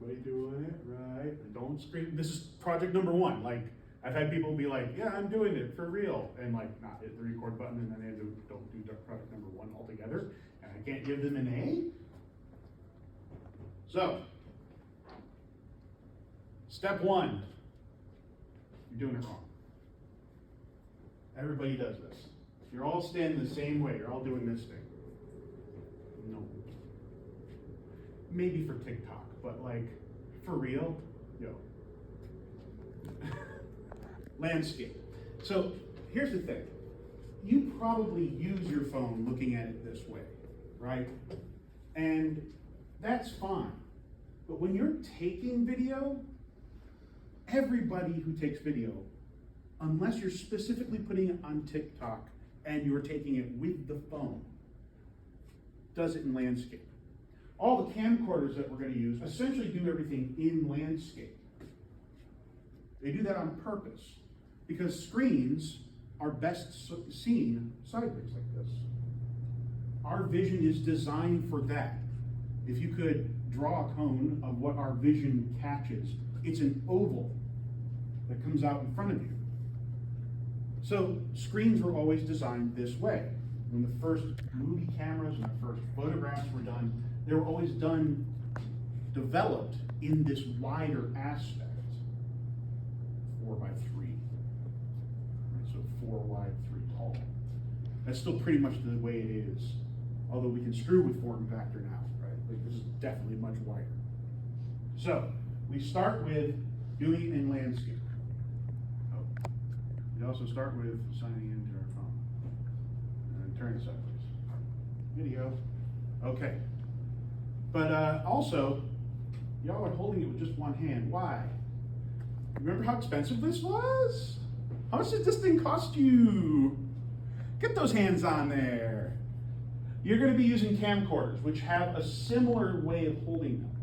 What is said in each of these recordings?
Everybody doing it right. Don't scream. This is project number one. Like, I've had people be like, yeah, I'm doing it for real. And like, not hit the record button, and then they don't do project number one altogether. And I can't give them an A. So, step one, you're doing it wrong. Everybody does this. You're all standing the same way. You're all doing this thing. No. Maybe for TikTok, but like, for real, yo. Landscape. So here's the thing. You probably use your phone looking at it this way, right? And that's fine. But when you're taking video, everybody who takes video, unless you're specifically putting it on TikTok and you're taking it with the phone, does it in landscape. All the camcorders that we're going to use essentially do everything in landscape. They do that on purpose because screens are best seen sideways like this. Our vision is designed for that. If you could draw a cone of what our vision catches, it's an oval that comes out in front of you. So screens were always designed this way. When the first movie cameras and the first photographs were done, they were always developed in this wider aspect. 4 by 3. Right, so 4 wide, 3 tall. That's still pretty much the way it is. Although we can screw with form factor now, right? Like this is definitely much wider. So we start with doing it in landscape. Oh. We also start with signing into our phone. And turn it sideways. Video. Okay. But also, y'all are holding it with just one hand. Why? Remember how expensive this was? How much did this thing cost you? Get those hands on there. You're going to be using camcorders, which have a similar way of holding them.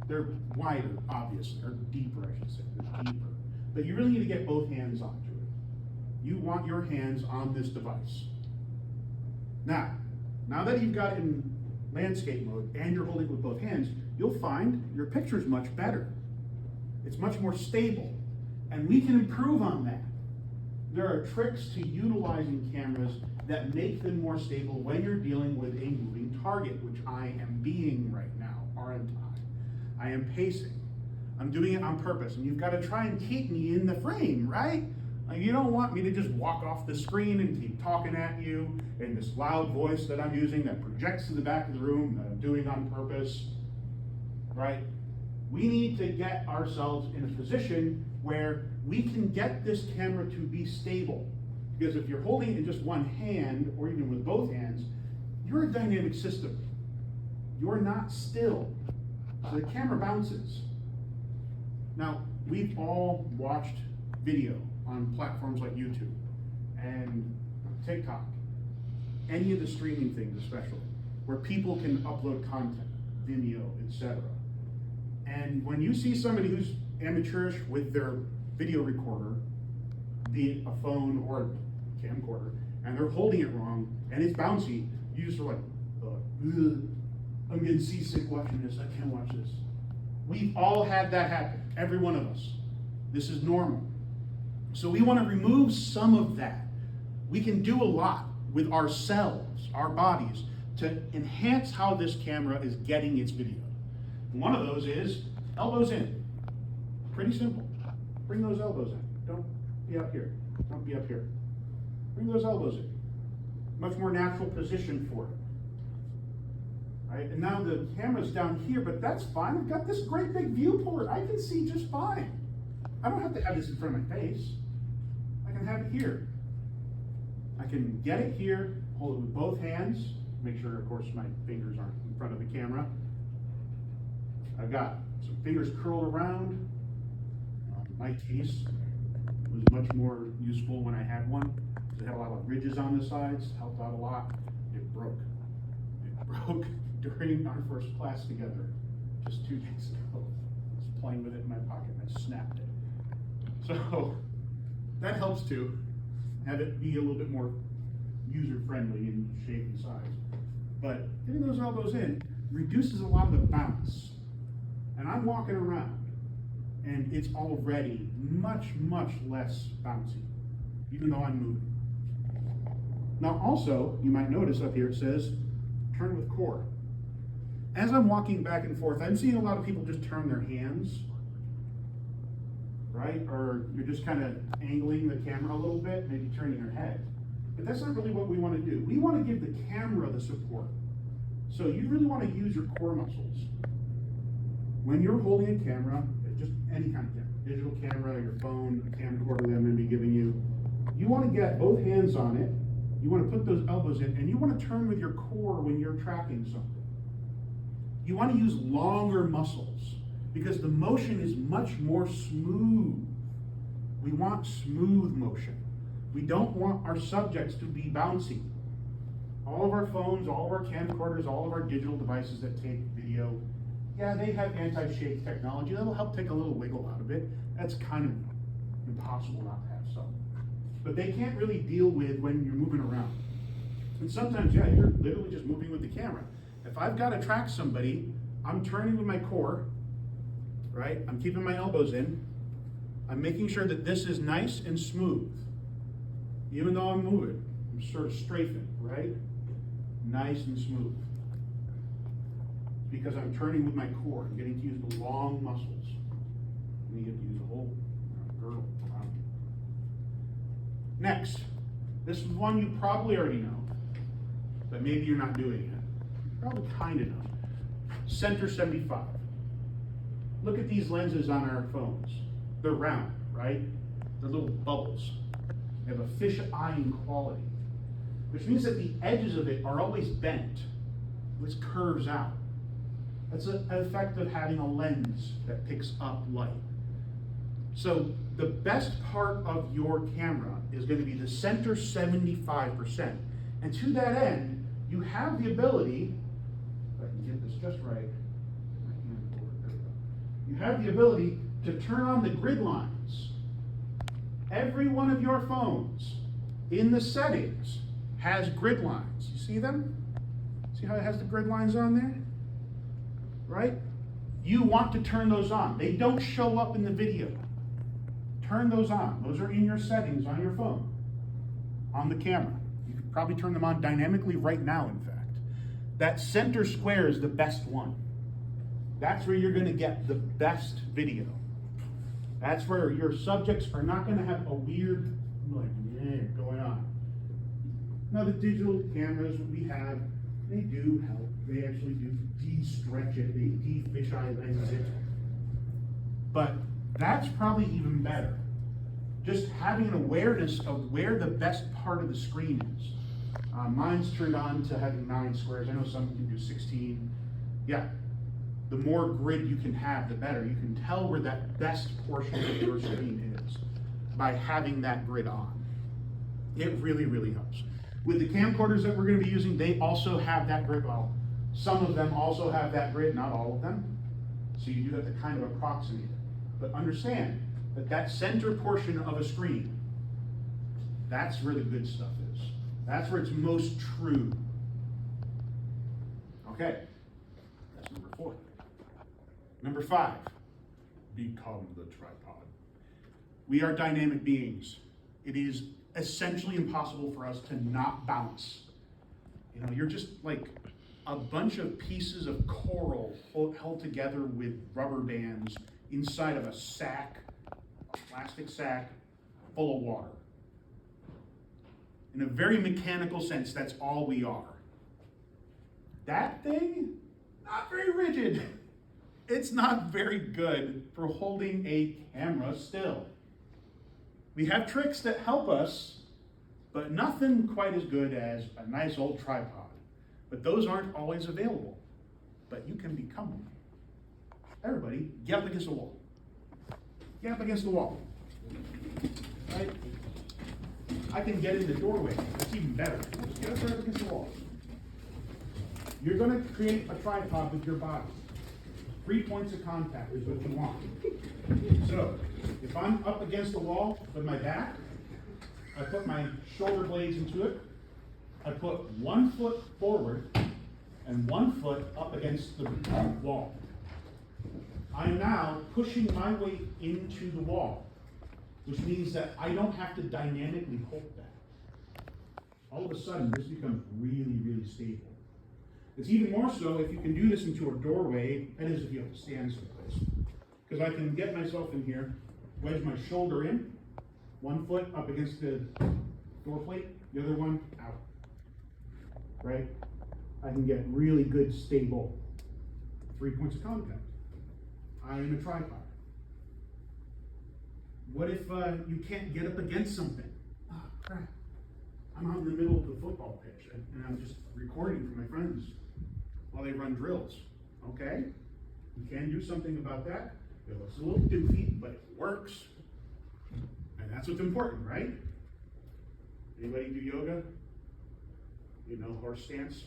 They're wider, obviously, or deeper, I should say. They're deeper. But you really need to get both hands onto it. You want your hands on this device. Now that you've got it in landscape mode and you're holding it with both hands, you'll find your picture's much better. It's much more stable. And we can improve on that. There are tricks to utilizing cameras that make them more stable when you're dealing with a moving target, which I am being right now, aren't I? I am pacing. I'm doing it on purpose, and you've got to try and keep me in the frame, right? Like, you don't want me to just walk off the screen and keep talking at you in this loud voice that I'm using that projects to the back of the room that I'm doing on purpose, right? We need to get ourselves in a position where we can get this camera to be stable. Because if you're holding it in just one hand, or even with both hands, you're a dynamic system. You're not still. So the camera bounces. Now, we've all watched video on platforms like YouTube and TikTok, any of the streaming things especially, where people can upload content, Vimeo, etc. And when you see somebody who's amateurish with their video recorder, be it a phone or a camcorder, and they're holding it wrong and it's bouncy, you just are like, I'm getting seasick watching this, I can't watch this. We've all had that happen, every one of us. This is normal. So we want to remove some of that. We can do a lot with ourselves, our bodies, to enhance how this camera is getting its video. One of those is elbows in. Pretty simple. Bring those elbows in. Don't be up here. Don't be up here. Bring those elbows in. Much more natural position for it. Right? And now the camera's down here, but that's fine. I've got this great big viewport. I can see just fine. I don't have to have this in front of my face. I can have it here. I can get it here, hold it with both hands. Make sure, of course, my fingers aren't in front of the camera. I've got some fingers curled around. My case was much more useful when I had one. It had a lot of ridges on the sides, helped out a lot. It broke. It broke during our first class together just 2 days ago. I was playing with it in my pocket and I snapped it. So that helps too. Have it be a little bit more user-friendly in shape and size. But getting those elbows in reduces a lot of the bounce. And I'm walking around, and it's already much, much less bouncy, even though I'm moving. Now also, you might notice up here it says, turn with core. As I'm walking back and forth, I'm seeing a lot of people just turn their hands, right? Or you're just kind of angling the camera a little bit, maybe turning your head. But that's not really what we want to do. We want to give the camera the support. So you really want to use your core muscles. When you're holding a camera, just any kind of camera, digital camera, your phone, a camcorder that I'm going to be giving you, you want to get both hands on it, you want to put those elbows in, and you want to turn with your core when you're tracking something. You want to use longer muscles because the motion is much more smooth. We want smooth motion. We don't want our subjects to be bouncy. All of our phones, all of our camcorders, all of our digital devices that take video, yeah, they have anti-shake technology. That'll help take a little wiggle out of it. That's kind of impossible not to have some. But they can't really deal with when you're moving around. And sometimes, yeah, you're literally just moving with the camera. If I've got to track somebody, I'm turning with my core, right? I'm keeping my elbows in. I'm making sure that this is nice and smooth. Even though I'm moving, I'm sort of strafing, right? Nice and smooth. Because I'm turning with my core. I'm getting to use the long muscles. And you get to use the whole girdle around you. Next, this is one you probably already know, but maybe you're not doing it. Probably kind of know. Center 75. Look at these lenses on our phones. They're round, right? They're little bubbles. They have a fish-eyeing quality, which means that the edges of it are always bent, which curves out. That's an effect of having a lens that picks up light. So the best part of your camera is going to be the center 75%. And to that end, you have the ability, if I can get this just right, you have the ability to turn on the grid lines. Every one of your phones in the settings has grid lines. You see them? See how it has the grid lines on there? Right? You want to turn those on. They don't show up in the video. Turn those on. Those are in your settings on your phone, on the camera. You can probably turn them on dynamically right now, in fact. That center square is the best one. That's where you're going to get the best video. That's where your subjects are not going to have a weird, like, going on. Now, the digital cameras we have, they do help. They actually do de-stretch it, they de-fisheye lens it. But that's probably even better. Just having an awareness of where the best part of the screen is. Mine's turned on to having 9 squares. I know some can do 16. Yeah, the more grid you can have, the better. You can tell where that best portion of your screen is by having that grid on. It really, really helps. With the camcorders that we're going to be using, they also have that grid. Well, some of them also have that grid, not all of them. So you do have to kind of approximate it. But understand that that center portion of a screen, that's where the good stuff is. That's where it's most true. Okay, that's number 4. Number 5, become the tripod. We are dynamic beings. It is essentially impossible for us to not bounce. You know, you're just like a bunch of pieces of coral held together with rubber bands inside of a sack, a plastic sack full of water. In a very mechanical sense, that's all we are. That thing, not very rigid. It's not very good for holding a camera still. We have tricks that help us, but nothing quite as good as a nice old tripod. But those aren't always available. But you can become one. Everybody, get up against the wall. Get up against the wall. Right? I can get in the doorway. That's even better. Just get up there against the wall. You're going to create a tripod with your body. 3 points of contact is what you want. So, if I'm up against the wall with my back, I put my shoulder blades into it. I put 1 foot forward and 1 foot up against the wall. I am now pushing my weight into the wall, which means that I don't have to dynamically hold that. All of a sudden, this becomes really, really stable. It's even more so if you can do this into a doorway, that is if you have to stand someplace. Because I can get myself in here, wedge my shoulder in, one foot up against the door plate, the other one out, right? I can get really good, stable 3 points of contact. I am a tripod. What if you can't get up against something? Oh, crap. I'm out in the middle of the football pitch and I'm just recording for my friends while they run drills. Okay? You can do something about that. It looks a little doofy, but it works. And that's what's important, right? Anybody do yoga? You know, horse stance?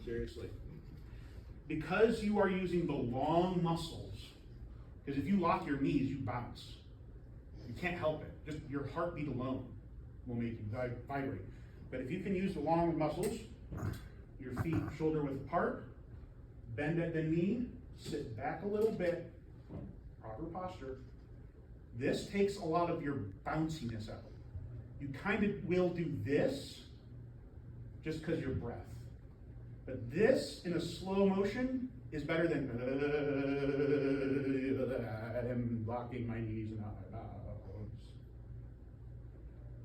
Seriously. Because you are using the long muscles, because if you lock your knees, you bounce. You can't help it. Just your heartbeat alone will make you vibrate. But if you can use the long muscles, your feet shoulder width apart, bend at the knee, sit back a little bit, proper posture. This takes a lot of your bounciness out. You kind of will do this just because your breath. But this in a slow motion is better than I'm locking my knees and my bones.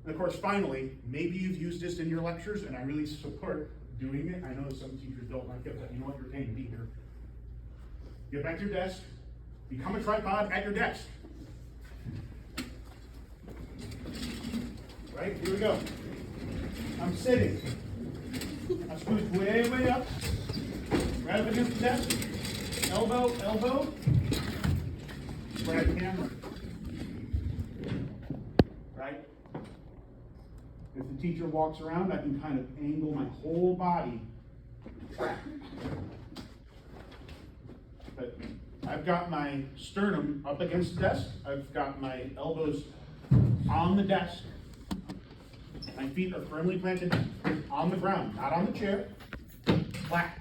And of course, finally, maybe you've used this in your lectures, and I really support doing it. I know some teachers don't like it, but you know what? You're paying to be here. Get back to your desk. Become a tripod at your desk. Right? Here we go. I'm sitting. I squeeze way, way up. Right up against the desk. Elbow, elbow. Grab camera. Right? If the teacher walks around, I can kind of angle my whole body. But I've got my sternum up against the desk. I've got my elbows on the desk. My feet are firmly planted on the ground, not on the chair. Flat.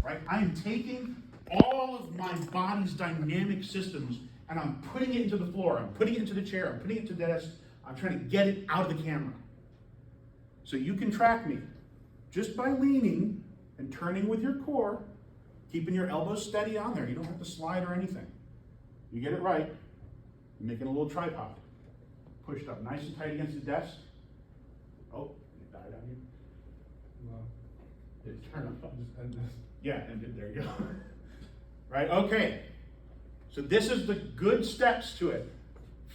Right? I am taking all of my body's dynamic systems and I'm putting it into the floor. I'm putting it into the chair. I'm putting it to the desk. I'm trying to get it out of the camera. So you can track me just by leaning and turning with your core, keeping your elbows steady on there. You don't have to slide or anything. You get it right, you're making a little tripod. Pushed up nice and tight against the desk. Oh, it died on you. Well, it turned up, just end this. Yeah, and there you go. Right, okay. So this is the good steps to it.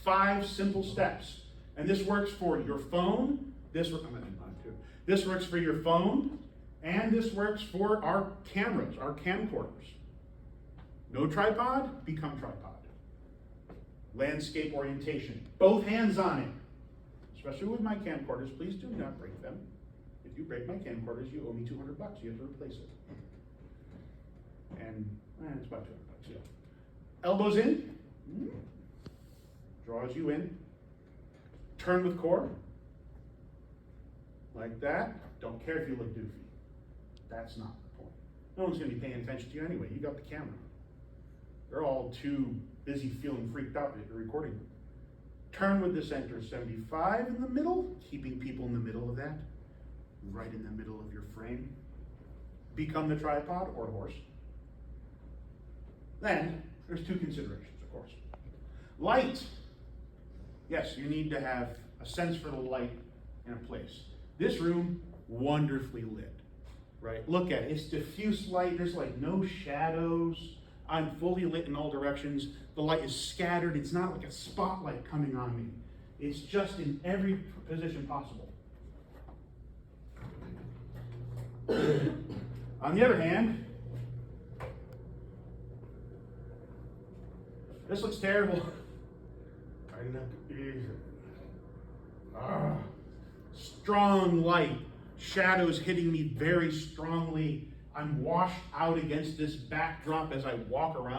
5 simple steps. And this works for your phone. This works for your phone. And this works for our cameras, our camcorders. No tripod, become tripod. Landscape orientation. Both hands on it. Especially with my camcorders, please do not break them. If you break my camcorders, you owe me $200. You have to replace it. And it's about $200, yeah. Elbows in. Draws you in. Turn with core. Like that. Don't care if you look doofy. That's not the point. No one's going to be paying attention to you anyway. You got the camera. They're all too busy feeling freaked out that you're recording them. Turn with the center 75 in the middle, keeping people in the middle of that. Right in the middle of your frame. Become the tripod or horse. Then, there's 2 considerations, of course. Light. Yes, you need to have a sense for the light in a place. This room, wonderfully lit, right? Look at it, it's diffuse light, there's like no shadows. I'm fully lit in all directions. The light is scattered, it's not like a spotlight coming on me. It's just in every position possible. On the other hand, this looks terrible. Strong light, shadows hitting me very strongly. I'm washed out against this backdrop as I walk around.